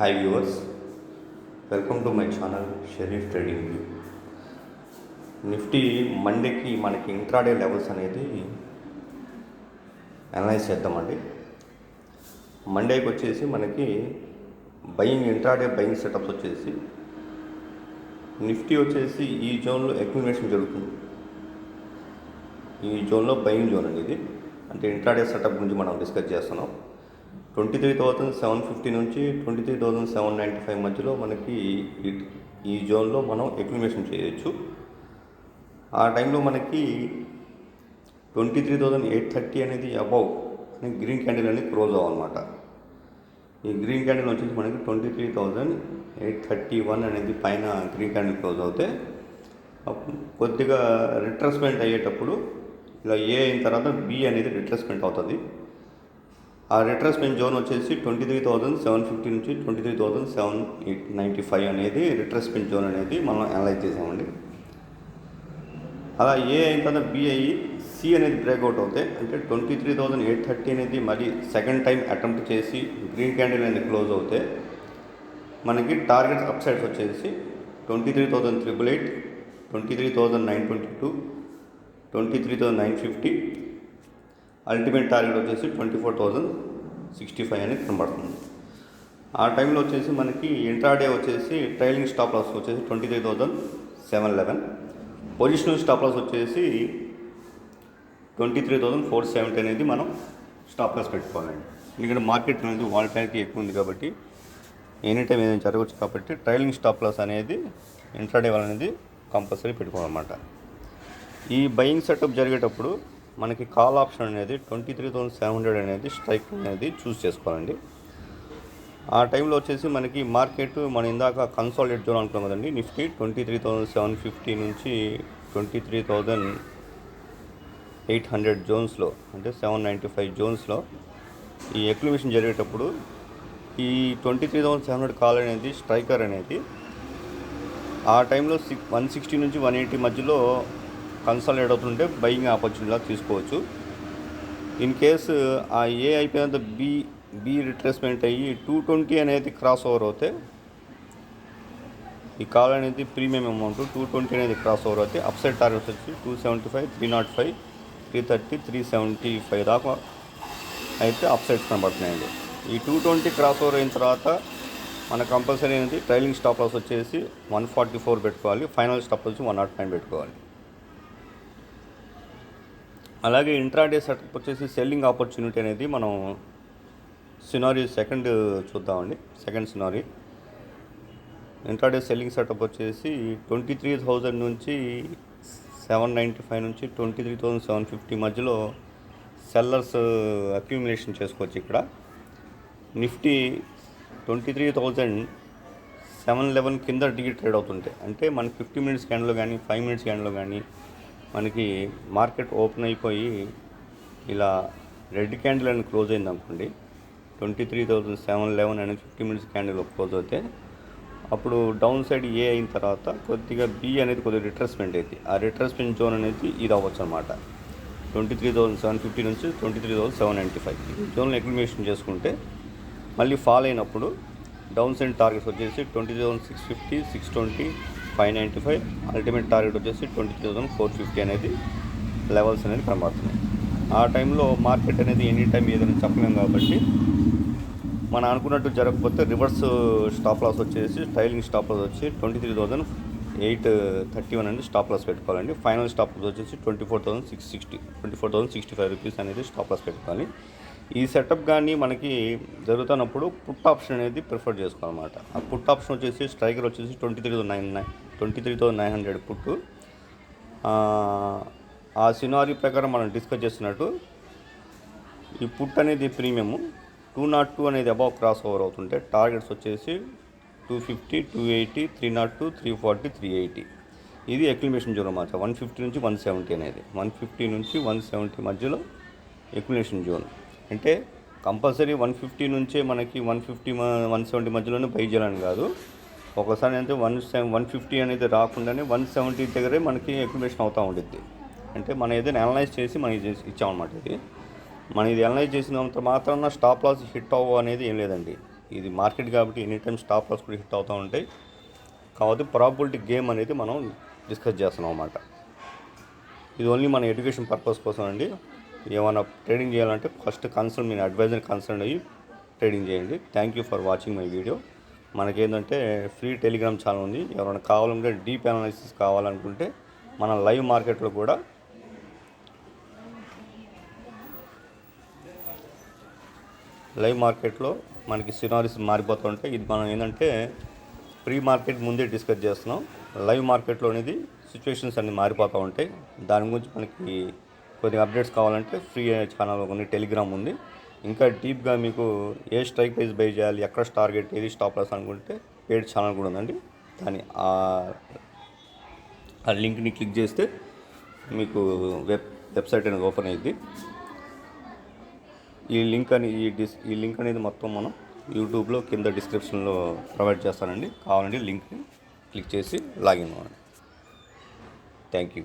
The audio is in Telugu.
Hi viewers, welcome to my channel Sharif trading view. Nifty మండేకి మనకి ఇంట్రాడే లెవెల్స్ అనేది అనలైజ్ చేద్దామండి. మండేకి వచ్చేసి మనకి ఇంట్రాడే బయింగ్ సెటప్స్ వచ్చేసి నిఫ్టీ వచ్చేసి ఈ జోన్లో అక్యుమిలేషన్ జరుగుతుంది. ఈ జోన్లో బయింగ్ జోన్ అండి ఇది. అంటే ఇంట్రాడే సెటప్ గురించి మనం డిస్కస్ చేస్తున్నాం. 23,750 నుంచి 23,795 మధ్యలో మనకి ఈ జోన్లో మనం అక్యుమిలేషన్ చేయొచ్చు. ఆ టైంలో మనకి 23,830 అనేది అబౌవ్ గ్రీన్ క్యాండిల్ అనేది క్లోజ్ అవ్వాలన్నమాట. ఈ గ్రీన్ క్యాండిల్ వచ్చేసి మనకి 23,831 అనేది పైన గ్రీన్ క్యాండిల్ క్లోజ్ అవుతే కొద్దిగా రిట్రెస్మెంట్ అయ్యేటప్పుడు ఇలా ఏ అయిన తర్వాత బి అనేది రిట్రెస్మెంట్ అవుతుంది. ఆ రిట్రెస్మెంట్ జోన్ వచ్చేసి 23,750 నుంచి 23,795 అనేది రిట్రెస్మెంట్ జోన్ అనేది మనం అనలైజ్ చేసామండి. అలా ఏ అయిన తర్వాత బి అయ్యి సి అనేది బ్రేక్అవుట్ అవుతాయి. అంటే 23,830 అనేది మళ్ళీ సెకండ్ టైం అటెంప్ట్ చేసి గ్రీన్ క్యాండిల్ అనేది క్లోజ్ అవుతే మనకి టార్గెట్స్ అప్ సైడ్స్ వచ్చేసి 23,888, 23,922, 23,950, అల్టిమేట్ టార్గెట్ వచ్చేసి 24,065 అనేది కనబడుతుంది. ఆ టైంలో వచ్చేసి మనకి ఇంట్రాడే వచ్చేసి ట్రైలింగ్ స్టాప్ లాస్ వచ్చేసి 23,711, పొజిషనల్ స్టాప్ లాస్ వచ్చేసి 23,470 అనేది మనం స్టాప్ లాస్ పెట్టుకోవాలండి. ఎందుకంటే మార్కెట్ అనేది వాలటాలిటీ ఎక్కువ ఉంది కాబట్టి ఎనీ టైం ఏదైనా జరగవచ్చు కాబట్టి ట్రైలింగ్ స్టాప్ లాస్ అనేది ఇంట్రాడే అనేది కంపల్సరీ పెట్టుకోవాలన్నమాట. ఈ బయింగ్ సెటప్ జరిగేటప్పుడు మనకి కాల్ ఆప్షన్ అనేది 23,700 అనేది స్ట్రైక్ అనేది చూస్ చేసుకోవాలండి. ఆ టైంలో వచ్చేసి మనకి మార్కెట్ మనం ఇందాక కన్సాలిడేట్ జోన్ అనుకున్నాం కదండి. నిఫ్టీ 23,750 నుంచి 23,800 జోన్స్లో అంటే 795 జోన్స్లో ఈ అక్యుమిలేషన్ జరిగేటప్పుడు ఈ 23,700 కాల్ అనేది స్ట్రైకర్ అనేది ఆ టైంలో 160 నుంచి 180 మధ్యలో కన్సాలిడేట్ అవుతుంటే బయింగ్ ఆపర్చునిటీలా తీసుకోవచ్చు. ఇన్ కేసు ఆ ఏ అయిపోయినంత బి రిట్రేస్మెంట్ అయ్యి 220 అనేది క్రాస్ ఓవర్ అవుతే ఈ కాల్ అనేది ప్రీమియం అమౌంట్ 220 అనేది క్రాస్ ఓవర్ అవుతే అప్ సైడ్ టార్గెట్స్ వచ్చి 275, 305, 330, 375 దాకా అయితే అప్ సైడ్స్ కనబడుతున్నాయండి. ఈ 220 క్రాస్ ఓవర్ అయిన తర్వాత మన కంపల్సరీ అనేది ట్రైలింగ్ స్టాప్ లాస్ వచ్చేసి 144 పెట్టుకోవాలి. ఫైనల్ స్టాప్ వచ్చి 109 పెట్టుకోవాలి. అలాగే ఇంట్రాడే సెటప్ వచ్చేసి సెల్లింగ్ ఆపర్చునిటీ అనేది మనం సినారీ సెకండ్ చూద్దామండి. Second scenario intraday selling setup వచ్చేసి 23,000 నుంచి 795 నుంచి 23,750 మధ్యలో సెల్లర్స్ అక్యుమిలేషన్ చేసుకోవచ్చు. ఇక్కడ నిఫ్టీ 23,711 కింద ట్రేడ్ అవుతుంటాయి. అంటే మనకి 50 మినిట్స్ క్యాండిల్లో కానీ 5 మినిట్స్ క్యాండిల్లో కానీ మనకి మార్కెట్ ఓపెన్ అయిపోయి ఇలా రెడ్ క్యాండిల్ అని క్లోజ్ అయింది అనుకోండి. 23,711 అనేది 50 మినిట్స్ క్యాండిల్ క్లోజ్ అవుతే అప్పుడు డౌన్ సైడ్ ఏ అయిన తర్వాత కొద్దిగా బి అనేది కొద్దిగా రిట్రెస్మెంట్ అయింది. ఆ రిట్రెస్మెంట్ జోన్ అనేది ఇది అవ్వచ్చు అనమాట. 23,750 నుంచి 23,795 ఈ జోన్లో అక్యుమిలేషన్ చేసుకుంటే మళ్ళీ ఫాల్ అయినప్పుడు డౌన్ సైడ్ టార్గెట్స్ వచ్చేసి 20,650, 620, 595, అల్టిమేట్ టార్గెట్ వచ్చేసి 20,450 అనేది లెవెల్స్ అనేది కనబడుతున్నాయి. ఆ టైంలో మార్కెట్ అనేది ఎనీ టైం ఏదైనా చెప్పలేం కాబట్టి మనం అనుకున్నట్టు జరగకపోతే రివర్స్ స్టాప్ లాస్ వచ్చేసి ట్రైలింగ్ స్టాప్ లాస్ వచ్చి 23,831 అనేది స్టాప్ లాస్ పెట్టుకోవాలండి. ఫైనల్ స్టాప్ లాస్ వచ్చేసి 24,665 రూపీస్ అనేది స్టాప్ లాస్ పెట్టుకోవాలి. ఈ సెటప్ కానీ మనకి జరుగుతున్నప్పుడు పుట్ ఆప్షన్ అనేది ప్రిఫర్ చేసుకోవాలన్నమాట. ఆ పుట్ ఆప్షన్ వచ్చేసి స్ట్రైకర్ వచ్చేసి 23,900 పుట్టు. ఆ సినారీ ప్రకారం మనం డిస్కస్ చేస్తున్నట్టు ఈ పుట్ అనేది ప్రీమియము 202 అనేది అబౌవ్ క్రాస్ ఓవర్ అవుతుంటే టార్గెట్స్ వచ్చేసి 250, 280, 302, 340, 380 ఇది అక్యుమిలేషన్ జోన్ అన్నమాట. 150 నుంచి 170 అనేది 150 నుంచి 170 మధ్యలో అక్యుమిలేషన్ జోన్. అంటే కంపల్సరీ 150 నుంచే మనకి 150, 170 మధ్యలోనే బై చేయాలని కాదు. ఒకసారి అయితే 150 అనేది రాకుండానే 170 దగ్గరే మనకి అక్యుమిలేషన్ అవుతూ ఉంటుంది. అంటే మనం ఏదైనా అనలైజ్ చేసి మనకి ఇచ్చామన్నమాట. ఇది మనం ఇది అనలైజ్ చేసినంత మాత్రాన స్టాప్ లాస్ హిట్ అవ్వ అనేది ఏం లేదండి. ఇది మార్కెట్ కాబట్టి ఎనీ టైం స్టాప్ లాస్ కూడా హిట్ అవుతూ ఉంటాయి. కాబట్టి ప్రాబబిలిటీ గేమ్ అనేది మనం డిస్కస్ చేస్తున్నాం అన్నమాట. ఇది ఓన్లీ మన ఎడ్యుకేషన్ పర్పస్ కోసం అండి. ఏమైనా ట్రేడింగ్ చేయాలంటే ఫస్ట్ కన్సల్ట్ మీ అడ్వైజర్ని కన్సల్ట్ అయ్యి ట్రేడింగ్ చేయండి. Thank you for watching my video. మనకేంటంటే ఫ్రీ టెలిగ్రామ్ ఛానల్ ఉంది. ఎవరైనా కావాలంటే డీప్ అనాలిసిస్ కావాలనుకుంటే మన లైవ్ మార్కెట్లో కూడా మనకి సినారీస్ మారిపోతూ ఉంటాయి. ఇది మనం ఏంటంటే ప్రీ మార్కెట్ ముందే డిస్కస్ చేస్తున్నాం. లైవ్ మార్కెట్లో అనేది సిచ్యువేషన్స్ అన్నీ మారిపోతూ ఉంటాయి. దాని గురించి మనకి కొద్దిగా అప్డేట్స్ కావాలంటే ఫ్రీ ఛానల్ ఉంది, టెలిగ్రామ్ ఉంది. ఇంకా డీప్గా మీకు ఏ స్ట్రైక్ ప్రైస్ బై చేయాలి, ఎక్కడ టార్గెట్ ఏది స్టాప్ లాస్ అనుకుంటే పేడ్ ఛానల్ కూడా ఉందండి. దాని ఆ లింక్ని క్లిక్ చేస్తే మీకు వెబ్సైట్ అనేది ఓపెన్ అయ్యింది. ఈ లింక్ అనేది మొత్తం మనం యూట్యూబ్లో కింద డిస్క్రిప్షన్లో ప్రొవైడ్ చేస్తానండి. కావాలంటే లింక్ని క్లిక్ చేసి లాగిన్ అవ్వండి. Thank you.